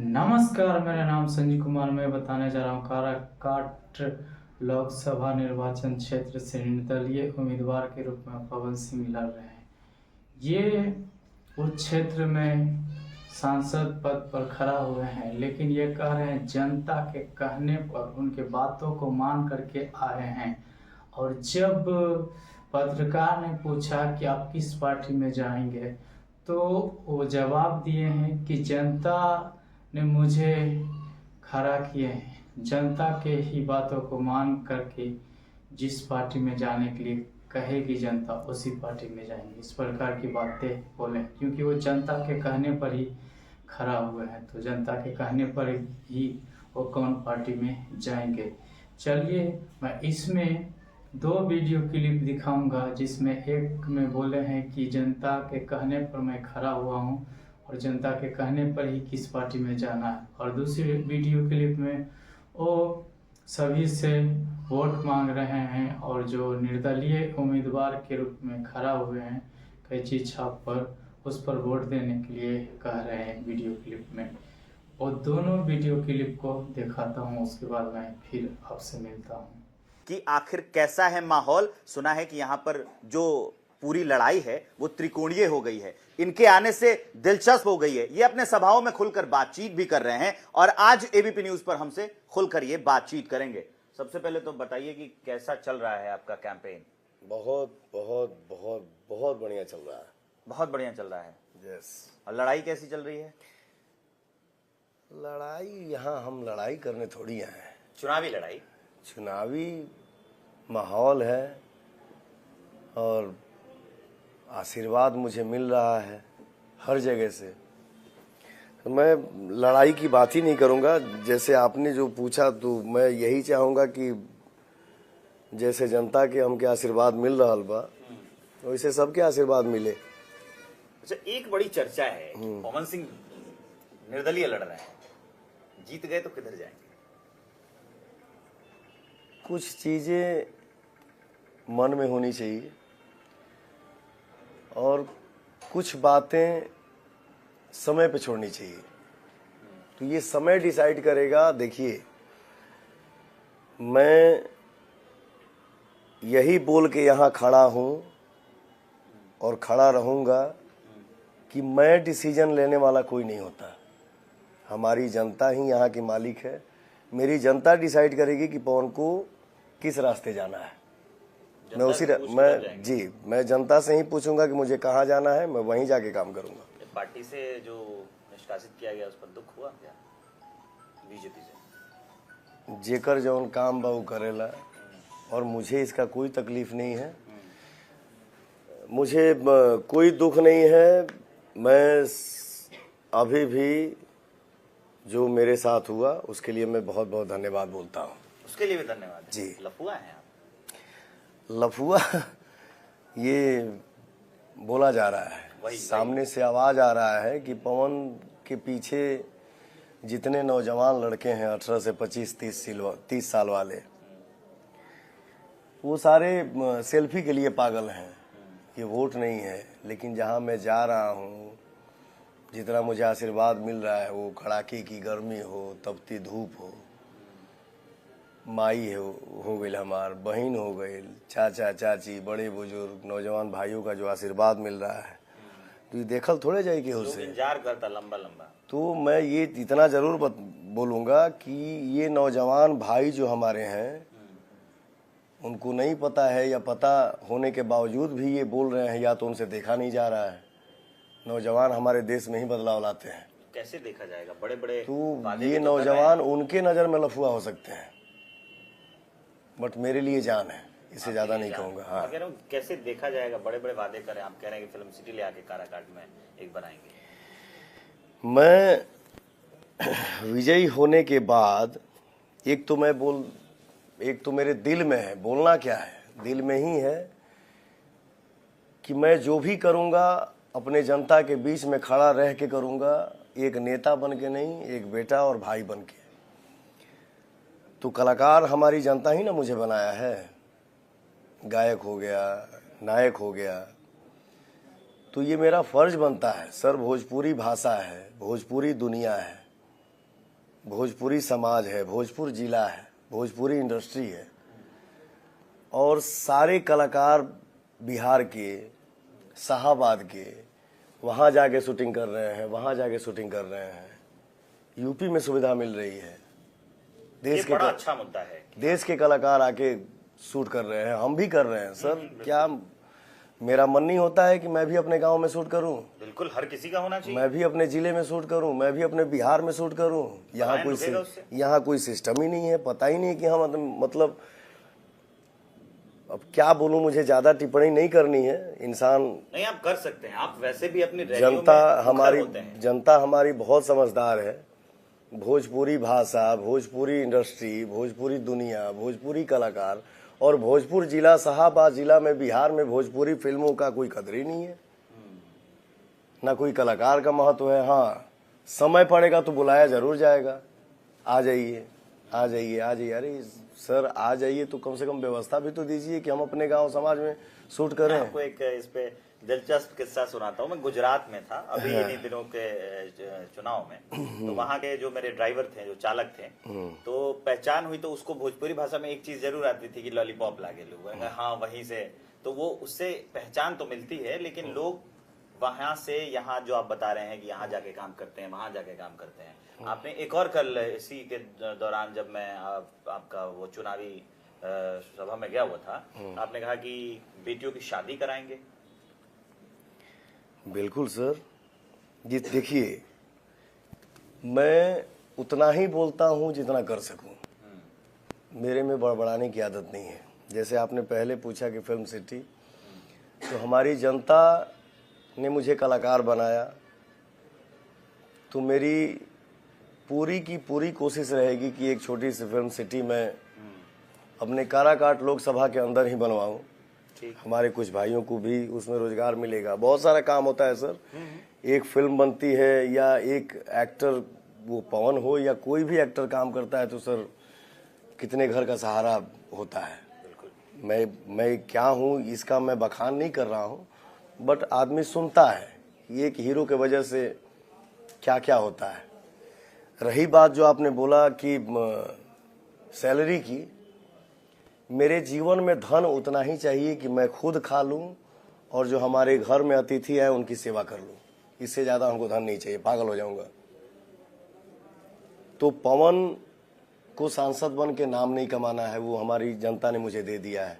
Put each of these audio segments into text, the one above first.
नमस्कार, मेरा नाम संजय कुमार। मैं बताने जा रहा हूँ काराकाट लोकसभा निर्वाचन क्षेत्र से निर्दलीय उम्मीदवार के रूप में पवन सिंह लड़ रहे हैं। ये उस क्षेत्र में सांसद पद पर खड़ा हुए हैं, लेकिन ये कह रहे हैं जनता के कहने पर उनके बातों को मान करके आए हैं। और जब पत्रकार ने पूछा कि आप किस पार्टी में जाएंगे, तो वो जवाब दिए हैं कि जनता ने मुझे खड़ा किए हैं, जनता के ही बातों को मान करके जिस पार्टी में जाने के लिए कहेगी जनता उसी पार्टी में जाएंगे। इस प्रकार की बातें बोले, क्योंकि वो जनता के कहने पर ही खड़ा हुए हैं, तो जनता के कहने पर ही वो कौन पार्टी में जाएंगे। चलिए, मैं इसमें दो वीडियो क्लिप दिखाऊंगा, जिसमें एक में बोले हैं कि जनता के कहने पर मैं खड़ा हुआ हूं और जनता के कहने पर ही किस पार्टी में जाना है, और दूसरी वीडियो क्लिप में वो सभी से वोट मांग रहे हैं और जो निर्दलीय उम्मीदवार के रूप में खड़ा हुए हैं कैंची छाप पर, उस पर वोट देने के लिए कह रहे हैं वीडियो क्लिप में। और दोनों वीडियो क्लिप को दिखाता हूं, उसके बाद मैं फिर आपसे मिलता हूं कि आखिर कैसा है माहौल। सुना है कि यहाँ पर जो पूरी लड़ाई है वो त्रिकोणीय हो गई है, इनके आने से दिलचस्प हो गई है। ये अपने सभाओं में खुलकर बातचीत भी कर रहे हैं और आज एबीपी न्यूज पर हमसे खुलकर ये बातचीत करेंगे। सबसे पहले तो बताइए कि कैसा चल रहा है आपका कैंपेन। बहुत बहुत बहुत बहुत बढ़िया चल रहा है। बहुत बढ़िया चल रहा है। यस। और लड़ाई कैसी चल रही है? लड़ाई यहाँ हम लड़ाई करने थोड़ी आए हैं। चुनावी लड़ाई, चुनावी माहौल है और आशीर्वाद मुझे मिल रहा है हर जगह से। तो मैं लड़ाई की बात ही नहीं करूँगा। जैसे आपने जो पूछा, तो मैं यही चाहूँगा कि जैसे जनता के हमके आशीर्वाद मिल रहा बा, वैसे सबके आशीर्वाद मिले। अच्छा, एक बड़ी चर्चा है, पवन सिंह निर्दलीय लड़ रहे हैं, जीत गए तो किधर जाएंगे? कुछ चीज़ें मन में होनी चाहिए और कुछ बातें समय पे छोड़नी चाहिए। तो ये समय डिसाइड करेगा। देखिए, मैं यही बोल के यहाँ खड़ा हूँ और खड़ा रहूँगा कि मैं डिसीजन लेने वाला कोई नहीं होता। हमारी जनता ही यहाँ की मालिक है। मेरी जनता डिसाइड करेगी कि पवन को किस रास्ते जाना है। मैं जनता से ही पूछूंगा कि मुझे कहाँ जाना है, मैं वहीं जाके काम करूंगा। पार्टी से जो निष्कासित किया गया उस पर दुख हुआ क्या बीजेपी से? जेकर जौन काम बा वो करेला और मुझे इसका कोई तकलीफ नहीं है, मुझे कोई दुख नहीं है। मैं अभी भी जो मेरे साथ हुआ उसके लिए मैं बहुत बहुत धन्यवाद बोलता हूँ। उसके लिए भी धन्यवाद जी। लफुआ है आप? लफुआ ये बोला जा रहा है, सामने से आवाज आ रहा है कि पवन के पीछे जितने नौजवान लड़के हैं 18 से 25 30 साल वाले, वो सारे सेल्फी के लिए पागल हैं। ये वोट नहीं है। लेकिन जहां मैं जा रहा हूं, जितना मुझे आशीर्वाद मिल रहा है, वो कड़ाके की गर्मी हो, तपती धूप हो, माई हो गई, हमार बहन हो गई, चाचा चाची, बड़े बुजुर्ग, नौजवान भाइयों का जो आशीर्वाद मिल रहा है, तो ये देखल थोड़े जाएगी उससे। इंतजार करता लंबा लंबा। तो मैं ये इतना जरूर बोलूँगा कि ये नौजवान भाई जो हमारे हैं, उनको नहीं पता है या पता होने के बावजूद भी ये बोल रहे हैं, या तो उनसे देखा नहीं जा रहा है। नौजवान हमारे देश में ही बदलाव लाते हैं। कैसे देखा जाएगा? बड़े बड़े तो ये नौजवान उनके नज़र में लफुआ हो सकते हैं, बट मेरे लिए जान है, इससे ज्यादा नहीं कहूँगा। हाँ, कह रहा हूँ कैसे देखा जाएगा? बड़े बड़े वादे करें, आप कह रहे हैं कि फिल्म सिटी ले आके काराकाट में एक बनाएंगे। मैं विजयी होने के बाद एक तो मेरे दिल में है, बोलना क्या है, दिल में ही है कि मैं जो भी करूँगा अपने जनता के बीच में खड़ा रह के करूँगा, एक नेता बन के नहीं, एक बेटा और भाई बन के। तो कलाकार हमारी जनता ही ना मुझे बनाया है, गायक हो गया, नायक हो गया, तो ये मेरा फर्ज बनता है। सर, भोजपुरी भाषा है, भोजपुरी दुनिया है, भोजपुरी समाज है, भोजपुर जिला है, भोजपुरी इंडस्ट्री है, और सारे कलाकार बिहार के, शाहाबाद के वहाँ जाके शूटिंग कर रहे हैं, वहाँ जाके शूटिंग कर रहे हैं। यूपी में सुविधा मिल रही है, ये बड़ा अच्छा मुद्दा है। देश के कलाकार आके शूट कर रहे हैं, हम भी कर रहे हैं सर। क्या मेरा मन नहीं होता है कि मैं भी अपने गांव में शूट करूं? बिल्कुल, हर किसी का होना चाहिए। मैं भी अपने जिले में शूट करूं, मैं भी अपने बिहार में शूट करूं। यहाँ कोई सिस्टम ही नहीं है, पता ही नहीं कि हम मतलब अब क्या बोलूं, मुझे ज्यादा टिप्पणी नहीं करनी है। इंसान नहीं, आप कर सकते हैं, आप वैसे भी अपनी जनता हमारी बहुत समझदार है। भोजपुरी भाषा, भोजपुरी इंडस्ट्री, भोजपुरी दुनिया, भोजपुरी कलाकार और भोजपुर जिला, शाहाबाद जिला में, बिहार में भोजपुरी फिल्मों का कोई कदर ही नहीं है, ना कोई कलाकार का महत्व है। हाँ, समय पड़ेगा तो बुलाया जरूर जाएगा, आ जाइए आ जाइए आ जाइए। अरे सर आ जाइए तो कम से कम व्यवस्था भी तो दीजिए कि हम अपने गांव समाज में शूट करें। मैं आपको एक इस पे दिलचस्प किस्सा सुनाता हूँ। मैं गुजरात में था अभी इन्हीं दिनों के चुनाव में, तो वहाँ के जो मेरे ड्राइवर थे, जो चालक थे, तो पहचान हुई तो उसको भोजपुरी भाषा में एक चीज जरूर आती थी कि लॉलीपॉप लागे लोग। हाँ, वहीं से तो वो उससे पहचान तो मिलती है, लेकिन लोग वहां से यहाँ जो आप बता रहे हैं कि यहाँ जाके काम करते हैं, वहां जाके काम करते हैं। आपने एक और कल इसी के दौरान जब मैं आपका वो चुनावी सभा में गया हुआ था, आपने कहा कि बेटियों की शादी कराएंगे। बिल्कुल सर, जी देखिए, मैं उतना ही बोलता हूँ जितना कर सकूँ, मेरे में बड़बड़ाने की आदत नहीं है। जैसे आपने पहले पूछा कि फिल्म सिटी, तो हमारी जनता ने मुझे कलाकार बनाया, तो मेरी पूरी की पूरी कोशिश रहेगी कि एक छोटी सी फिल्म सिटी में अपने काराकाट लोकसभा के अंदर ही बनवाऊं। हमारे कुछ भाइयों को भी उसमें रोजगार मिलेगा। बहुत सारा काम होता है सर, एक फिल्म बनती है या एक एक्टर, वो पवन हो या कोई भी एक्टर काम करता है तो सर कितने घर का सहारा होता है। मैं क्या हूँ इसका मैं बखान नहीं कर रहा हूँ, बट आदमी सुनता है कि एक हीरो के वजह से क्या क्या होता है। रही बात जो आपने बोला कि सैलरी की, मेरे जीवन में धन उतना ही चाहिए कि मैं खुद खा लूं और जो हमारे घर में अतिथि है उनकी सेवा कर लूं। इससे ज्यादा हमको धन नहीं चाहिए, पागल हो जाऊंगा। तो पवन को सांसद बन के नाम नहीं कमाना है, वो हमारी जनता ने मुझे दे दिया है।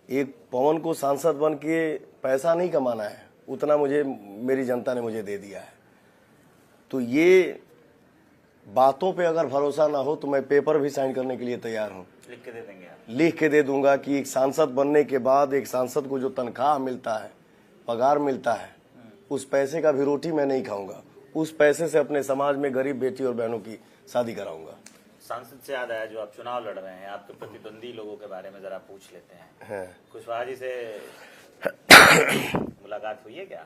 एक पवन को सांसद बन के पैसा नहीं कमाना है, उतना मुझे मेरी जनता ने मुझे दे दिया है। तो ये बातों पे अगर भरोसा ना हो तो मैं पेपर भी साइन करने के लिए तैयार हूँ। लिख के दे देंगे आप? लिख के दे दूंगा कि एक सांसद बनने के बाद एक सांसद को जो तनख्वाह मिलता है, पगार मिलता है, उस पैसे का भी रोटी मैं नहीं खाऊंगा। उस पैसे से अपने समाज में गरीब बेटी और बहनों की शादी कराऊंगा। सांसद से याद आया, जो आप चुनाव लड़ रहे हैं, आपके प्रतिद्वंदी लोगों के बारे में जरा पूछ लेते हैं। कुशवाहा जी से मुलाकात हुई है क्या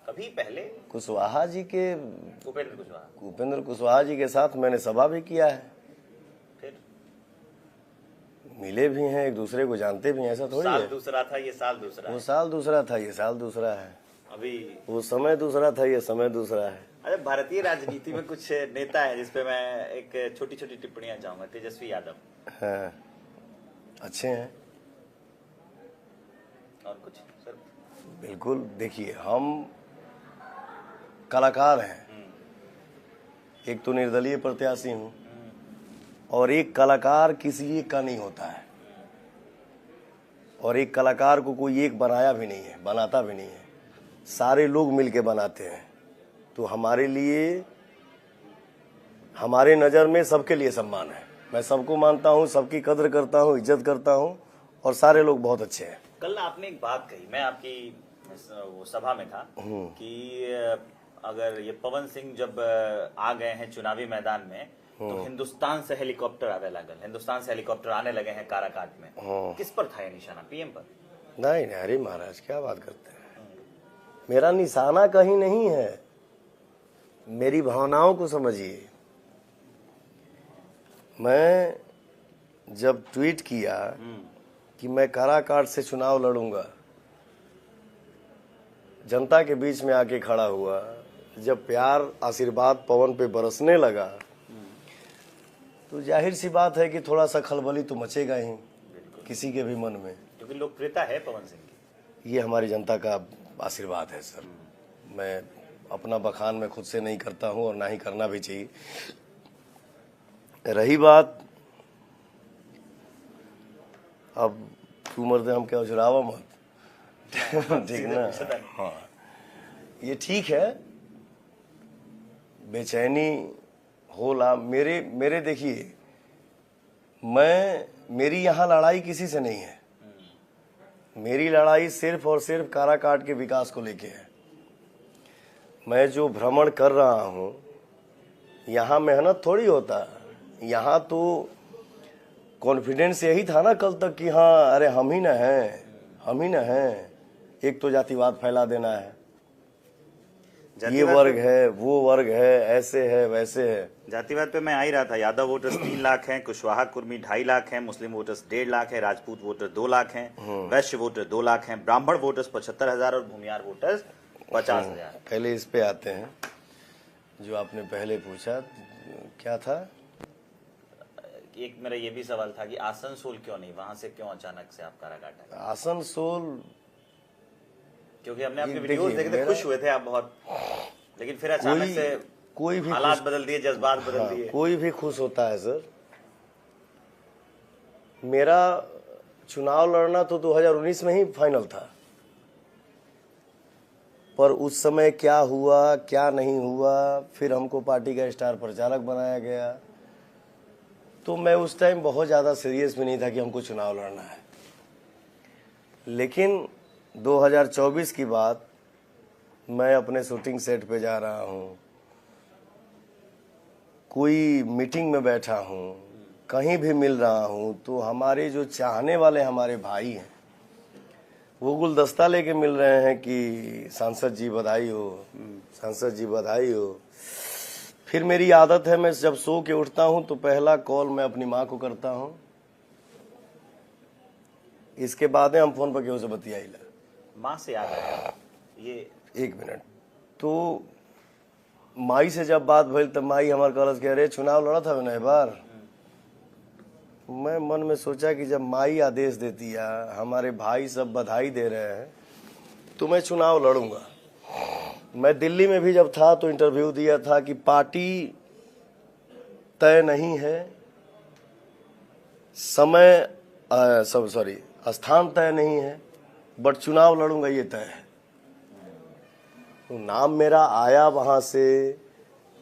कभी पहले? कुशवाहा जी के, उपेंद्र कुशवाहा जी के साथ मैंने सभा भी किया है, फिर मिले भी हैं, एक दूसरे को जानते भी हैं। ऐसा थोड़ी है। दूसरा था ये साल दूसरा, वो साल दूसरा था ये साल दूसरा है। अभी वो समय दूसरा था ये समय दूसरा है। अरे भारतीय राजनीति में कुछ नेता है जिसपे मैं एक छोटी छोटी टिप्पणियां चाहूंगा। तेजस्वी यादव, हाँ, अच्छे हैं। और कुछ सर? बिल्कुल, देखिए हम कलाकार हैं, एक तो निर्दलीय प्रत्याशी हूं, और एक कलाकार किसी एक का नहीं होता है, और एक कलाकार को कोई एक बनाया भी नहीं है, बनाता भी नहीं है, सारे लोग मिलके बनाते हैं। तो हमारे लिए, हमारे नज़र में सबके लिए सम्मान है। मैं सबको मानता हूं, सबकी कद्र करता हूं, इज्जत करता हूं, और सारे लोग बहुत अच्छे हैं। कल आपने एक बात कही, मैं आपकी वो सभा में था, कि अगर ये पवन सिंह जब आ गए हैं चुनावी मैदान में, तो हिंदुस्तान से हेलीकॉप्टर आने लगे, हिंदुस्तान से हेलीकॉप्टर आने लगे हैं काराकाट में। किस पर था ये निशाना? पीएम पर? नहीं, अरे महाराज क्या बात करते हैं, मेरा निशाना कहीं नहीं है। मेरी भावनाओं को समझिए। मैं जब ट्वीट किया कि मैं काराकाट से चुनाव लड़ूंगा, जनता के बीच में आके खड़ा हुआ, जब प्यार आशीर्वाद पवन पे बरसने लगा तो जाहिर सी बात है कि थोड़ा सा खलबली तो मचेगा ही किसी के भी मन में, क्योंकि लोकप्रियता है पवन सिंह की। ये हमारी जनता का आशीर्वाद है सर। मैं अपना बखान मैं खुद से नहीं करता हूं और ना ही करना भी चाहिए। रही बात अब उम्र दे हम क्या उजरावा मत ठीक ना। हाँ ये ठीक है, बेचैनी होला मेरे देखिए, मेरी यहाँ लड़ाई किसी से नहीं है। मेरी लड़ाई सिर्फ और सिर्फ काराकाट के विकास को लेके है। मैं जो भ्रमण कर रहा हूँ यहाँ मेहनत थोड़ी होता, यहाँ तो कॉन्फिडेंस यही था ना कल तक कि हाँ अरे हम ही न हैं। एक तो जातिवाद फैला देना है, ये वर्ग है वो वर्ग है, ऐसे है वैसे है। जातिवाद पे मैं आ ही रहा था। यादव वोटर्स 3 लाख हैं, कुशवाहा कुर्मी 2.5 लाख हैं, मुस्लिम वोटर्स 1.5 लाख हैं, राजपूत वोटर 2 लाख हैं, वैश्य वोटर 2 लाख हैं, ब्राह्मण वोटर्स 75,000 और भूमियार वोटर्स 50,000। पहले इस पे आते हैं जो आपने पहले पूछा, क्या था? एक मेरा ये भी सवाल था कि आसनसोल क्यों नहीं, वहां से क्यों अचानक से आप काराकाट आए? आसनसोल क्योंकि हमने आपके वीडियोस देखे थे, खुश हुए थे आप बहुत, लेकिन फिर अचानक से कोई भी हालात बदल दिए, जज्बात बदल दिए। कोई भी खुश होता है सर। मेरा चुनाव लड़ना तो 2019 में ही फाइनल था, पर उस समय क्या हुआ क्या नहीं हुआ, फिर हमको पार्टी का स्टार प्रचारक बनाया गया, तो मैं उस टाइम बहुत ज़्यादा सीरियस भी नहीं था कि हमको चुनाव लड़ना है। लेकिन 2024 की बात, मैं अपने शूटिंग सेट पे जा रहा हूँ, कोई मीटिंग में बैठा हूँ, कहीं भी मिल रहा हूँ, तो हमारे जो चाहने वाले हमारे भाई हैं वो गुलदस्ता लेके मिल रहे हैं कि सांसद जी बधाई हो, सांसद जी बधाई हो। फिर मेरी आदत है, मैं जब सो के उठता हूँ तो पहला कॉल मैं अपनी माँ को करता हूँ, इसके बाद हम फोन पर केहू से बतियाइला। माँ से याद आया ये, एक मिनट, तो माई से जब बात भइल तब माई हमार कहलस कि अरे चुनाव लड़ा था ना बार। मैं मन में सोचा कि जब माई आदेश देती है, हमारे भाई सब बधाई दे रहे हैं, तो मैं चुनाव लड़ूंगा। मैं दिल्ली में भी जब था तो इंटरव्यू दिया था कि पार्टी तय नहीं है, समय स्थान तय नहीं है, बट चुनाव लड़ूंगा ये तय है। तो नाम मेरा आया वहां से,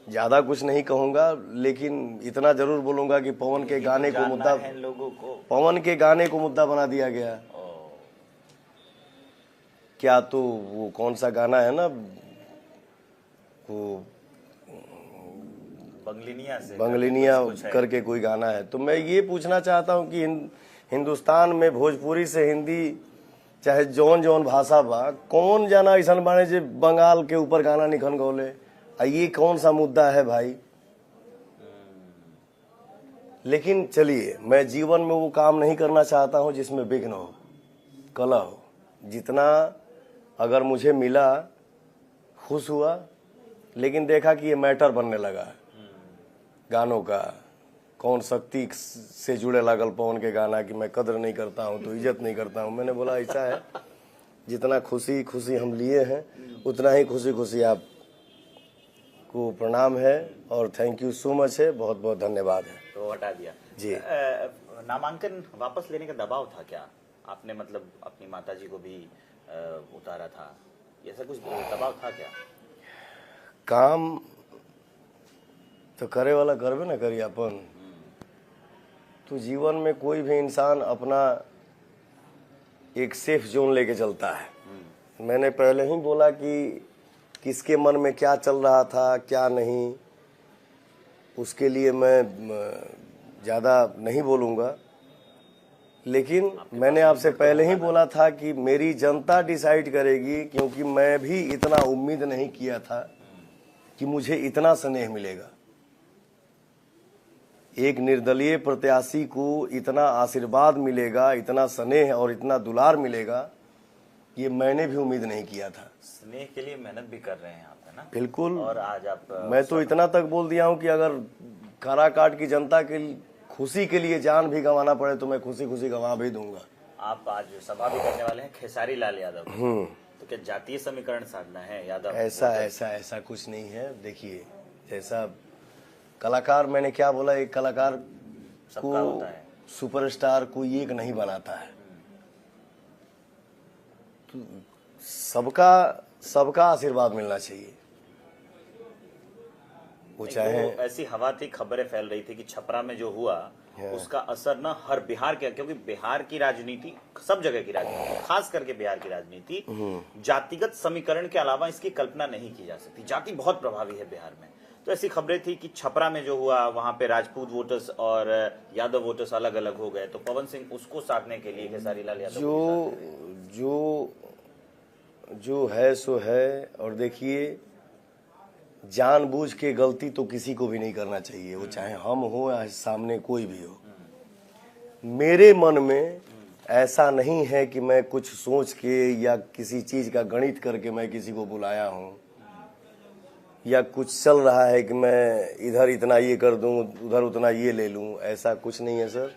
ज्यादा कुछ नहीं कहूंगा, लेकिन इतना जरूर बोलूंगा कि पवन के गाने को मुद्दा, लोगों को पवन के गाने को मुद्दा बना दिया गया। क्या तो वो कौन सा गाना है ना, वो बंगलिनिया करके कोई गाना है। तो मैं ये पूछना चाहता हूँ कि हिंदुस्तान में भोजपुरी से हिंदी चाहे जौन भाषा बा, कौन जाना ऐसा बाने जे बंगाल के ऊपर गाना निखन गौले, ये कौन सा मुद्दा है भाई। लेकिन चलिए, मैं जीवन में वो काम नहीं करना चाहता हूं जिसमें विघ्न हो, कलह हो। जितना अगर मुझे मिला, खुश हुआ, लेकिन देखा कि ये मैटर बनने लगा गानों का, कौन शक्ति से जुड़े लागल पवन के गाना कि मैं कदर नहीं करता हूं तो इज्जत नहीं करता हूं। मैंने बोला ऐसा है, जितना खुशी खुशी हम लिए हैं उतना ही खुशी खुशी आप को प्रणाम है और थैंक यू सो मच है, बहुत बहुत धन्यवाद है। तो हटा दिया जी। नामांकन वापस लेने का दबाव था क्या आपने, मतलब अपनी माताजी को भी उतारा था, ऐसा कुछ दबाव था क्या? काम तो करे वाला करबे ना करी अपन। तो जीवन में कोई भी इंसान अपना एक सेफ जोन लेके चलता है। मैंने पहले ही बोला कि किसके मन में क्या चल रहा था क्या नहीं, उसके लिए मैं ज़्यादा नहीं बोलूँगा। लेकिन मैंने आपसे पहले ही बोला था कि मेरी जनता डिसाइड करेगी, क्योंकि मैं भी इतना उम्मीद नहीं किया था कि मुझे इतना स्नेह मिलेगा। एक निर्दलीय प्रत्याशी को इतना आशीर्वाद मिलेगा, इतना स्नेह और इतना दुलार मिलेगा, ये मैंने भी उम्मीद नहीं किया था। स्नेह के लिए मेहनत भी कर रहे हैं आप, है है ना? बिल्कुल। और आज आप मैं तो इतना तक बोल दिया हूं कि अगर काराकाट की जनता के खुशी के लिए जान भी गंवाना पड़े तो मैं खुशी खुशी गंवा भी दूंगा। आप आज सभा भी करने वाले हैं खेसारी लाल यादव, तो क्या जातीय समीकरण साधना है यादव? ऐसा कुछ नहीं है। देखिए, जैसा कलाकार, मैंने क्या बोला, एक कलाकार सबका होता है, सुपरस्टार कोई एक नहीं बनाता है। तो सबका आशीर्वाद मिलना चाहिए। वो चाहे ऐसी हवा थी, खबरें फैल रही थी कि छपरा में जो हुआ उसका असर ना हर बिहार के, क्योंकि बिहार की राजनीति, सब जगह की राजनीति, खास करके बिहार की राजनीति जातिगत समीकरण के अलावा इसकी कल्पना नहीं की जा सकती। जाति बहुत प्रभावी है बिहार में। तो ऐसी खबरें थी कि छपरा में जो हुआ वहां पे राजपूत वोटर्स और यादव वोटर्स अलग अलग हो गए, तो पवन सिंह उसको साधने के लिए खेसारी लाल यादव जो है सो है। और देखिए, जानबूझ के गलती तो किसी को भी नहीं करना चाहिए, वो चाहे हम हो या सामने कोई भी हो। मेरे मन में ऐसा नहीं है कि मैं कुछ सोच के या किसी चीज का गणित करके मैं किसी को बुलाया हूं, या कुछ चल रहा है कि मैं इधर इतना ये कर दूं, उधर उतना ये ले लूं। ऐसा कुछ नहीं है सर।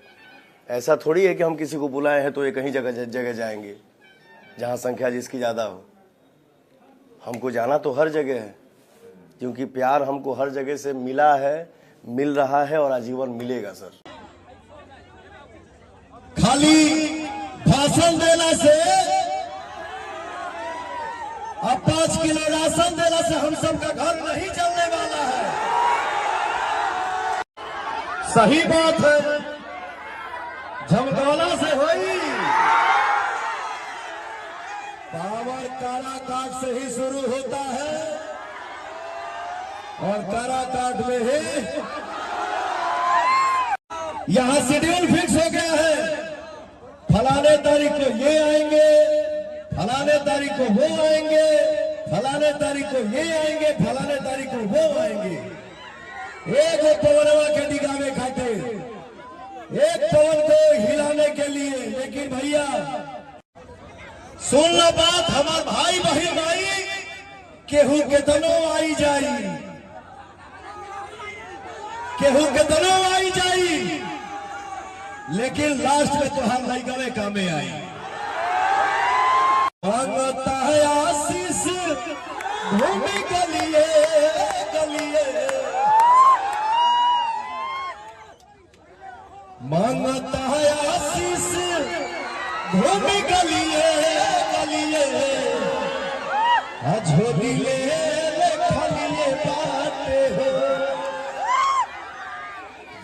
ऐसा थोड़ी है कि हम किसी को बुलाए हैं तो ये कहीं जगह जाएंगे जहां संख्या जिसकी ज्यादा हो। हमको जाना तो हर जगह है, क्योंकि प्यार हमको हर जगह से मिला है, मिल रहा है और आजीवन मिलेगा सर। खाली भाषण देने से, अब 5 किलो राशन देने से हम सबका घर नहीं चलने वाला है। सही बात है, झमगौला से हुई पावर काराकाट से ही शुरू होता है और काराकाट में ही यहां शेड्यूल फिक्स हो गया है। फलाने तारीख को ये आएंगे, फलाने तारीख को वो आएंगे, फलाने तारीख को ये आएंगे, फलाने तारीख को वो आएंगे। एक पवनवा के डिगावे खाते, एक पवन को हिलाने के लिए। लेकिन भैया सुन लो बात, हमार भाई बहन भाई, केहू के तनो आई जाई, केहू के तनो आई जाई, लेकिन लास्ट में तुहार लइकवे कामे आई। मांगता है आशीष भूमि गलिए गलिए, मांगता है आशीष भूमि गलिए गलिए, झोली ले खलिए बाटे हो,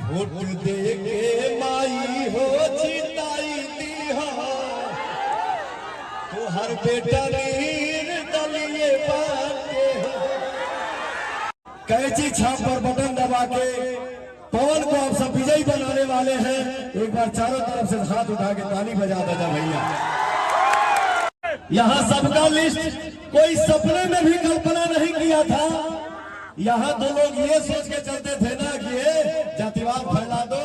वोट दे के माई हो जिताई दी हो, तो हर बेटा नीर दलिए बाटे हो। कैची छाप पर बटन दबा के पवन को आप सब विजयी बनाने वाले हैं। एक बार चारों तरफ से हाथ उठा के ताली बजा देना भैया। यहाँ सबका लिस्ट कोई सपने में भी कल्पना नहीं किया था। यहाँ तो लोग ये सोच के चलते थे ना कि ये जातिवाद फैला दो,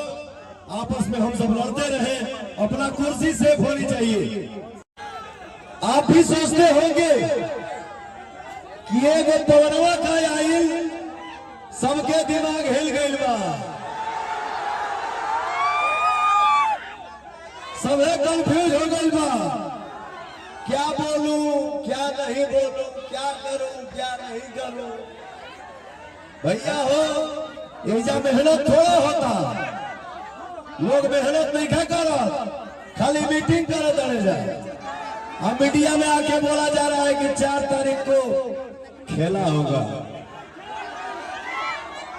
आपस में हम सब लड़ते रहे, अपना कुर्सी सेफ होनी चाहिए। आप भी सोचते होंगे कि ये पवनवा का आइल सबके दिमाग हिल गइल बा, सबे कंफ्यूज हो गइल बा, क्या बोलूं क्या नहीं बोलूं, क्या करूं क्या नहीं करूं। भैया हो, ऐसा मेहनत थोड़ा होता, लोग मेहनत नहीं करत, खाली मीटिंग करत रह जाए। अब मीडिया में आके बोला जा रहा है कि 4 तारीख को खेला होगा।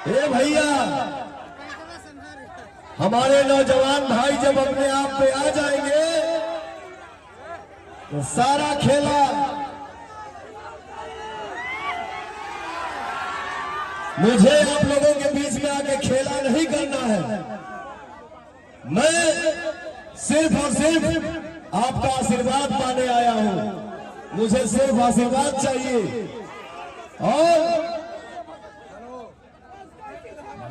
ए भैया, हमारे नौजवान भाई जब अपने आप पे आ जाएंगे तो सारा खेला मुझे आप लोगों के बीच में आके खेला नहीं करना है। मैं सिर्फ और सिर्फ आपका आशीर्वाद पाने आया हूं। मुझे सिर्फ आशीर्वाद चाहिए और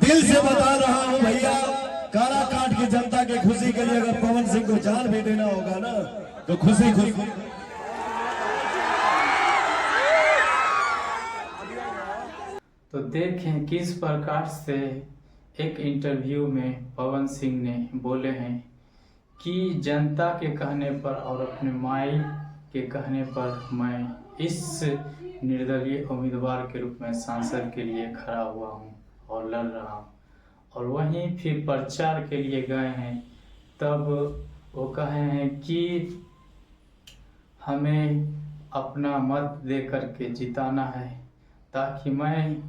दिल से बता रहा हूं भैया, काराकाट की जनता की खुशी के लिए अगर पवन सिंह को जान भी देना होगा ना तो खुशी खुशी तो देखें किस प्रकार से एक इंटरव्यू में पवन सिंह ने बोले हैं कि जनता के कहने पर और अपने माई के कहने पर मैं इस निर्दलीय उम्मीदवार के रूप में सांसद के लिए खड़ा हुआ हूं और लड़ रहा हूं। और वहीं फिर प्रचार के लिए गए हैं, तब वो कहे हैं कि हमें अपना मत दे करके जिताना है ताकि मैं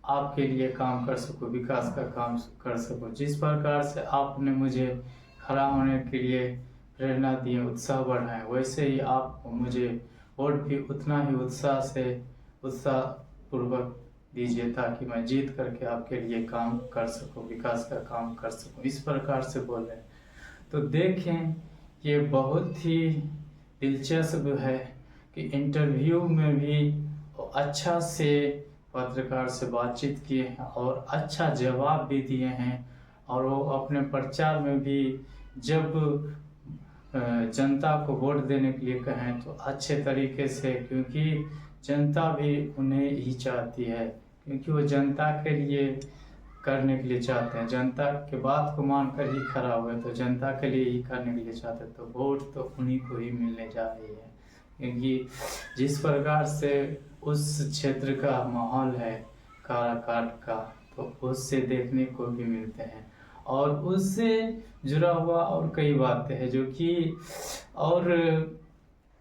आपके लिए काम कर सकूं, विकास का काम कर सकूं। जिस प्रकार से आपने मुझे खड़ा होने के लिए प्रेरणा दी, उत्साह बढ़ाए, वैसे ही आप मुझे वोट भी उतना ही उत्साहपूर्वक दीजिए ताकि मैं जीत करके आपके लिए काम कर सकूं, विकास का काम कर सकूं। इस प्रकार से बोले तो देखें ये बहुत ही दिलचस्प है कि इंटरव्यू में भी अच्छा से पत्रकार से बातचीत किए हैं और अच्छा जवाब भी दिए हैं। और वो अपने प्रचार में भी जब जनता को वोट देने के लिए कहें तो अच्छे तरीके से, क्योंकि जनता भी उन्हें ही चाहती है, क्योंकि वो जनता के लिए करने के लिए चाहते हैं, जनता के बात को मानकर ही खड़ा हुए तो जनता के लिए ही करने के लिए चाहते हैं। तो वोट तो उन्हीं को ही मिलने जा रही है, क्योंकि जिस प्रकार से उस क्षेत्र का माहौल है काराकाट का, तो उससे देखने को भी मिलते हैं। और उससे जुड़ा हुआ और कई बातें हैं जो कि और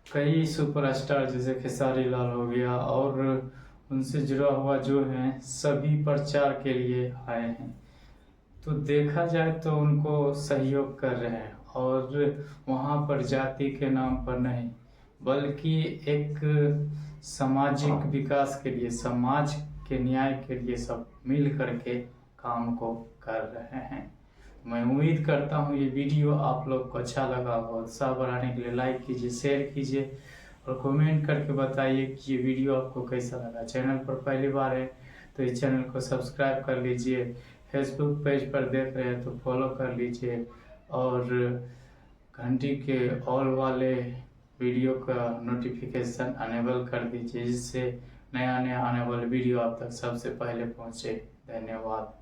कई सुपरस्टार जैसे खेसारी लाल हो गया और उनसे जुड़ा हुआ जो है सभी प्रचार के लिए आए हैं। तो देखा जाए तो उनको सहयोग कर रहे हैं और वहाँ पर जाति के नाम पर नहीं बल्कि एक सामाजिक विकास के लिए, समाज के न्याय के लिए सब मिल करके काम को कर रहे हैं। मैं उम्मीद करता हूँ ये वीडियो आप लोग को अच्छा लगा होगा। उत्साह बढ़ाने के लिए लाइक कीजिए, शेयर कीजिए और कमेंट करके बताइए कि ये वीडियो आपको कैसा लगा। चैनल पर पहली बार है तो इस चैनल को सब्सक्राइब कर लीजिए। फेसबुक पेज पर देख रहे हैं तो फॉलो कर लीजिए और घंटी के ऑल वाले वीडियो का नोटिफिकेशन अनेबल कर दीजिए, जिससे नया आने वाले वीडियो आप तक सबसे पहले पहुँचे। धन्यवाद।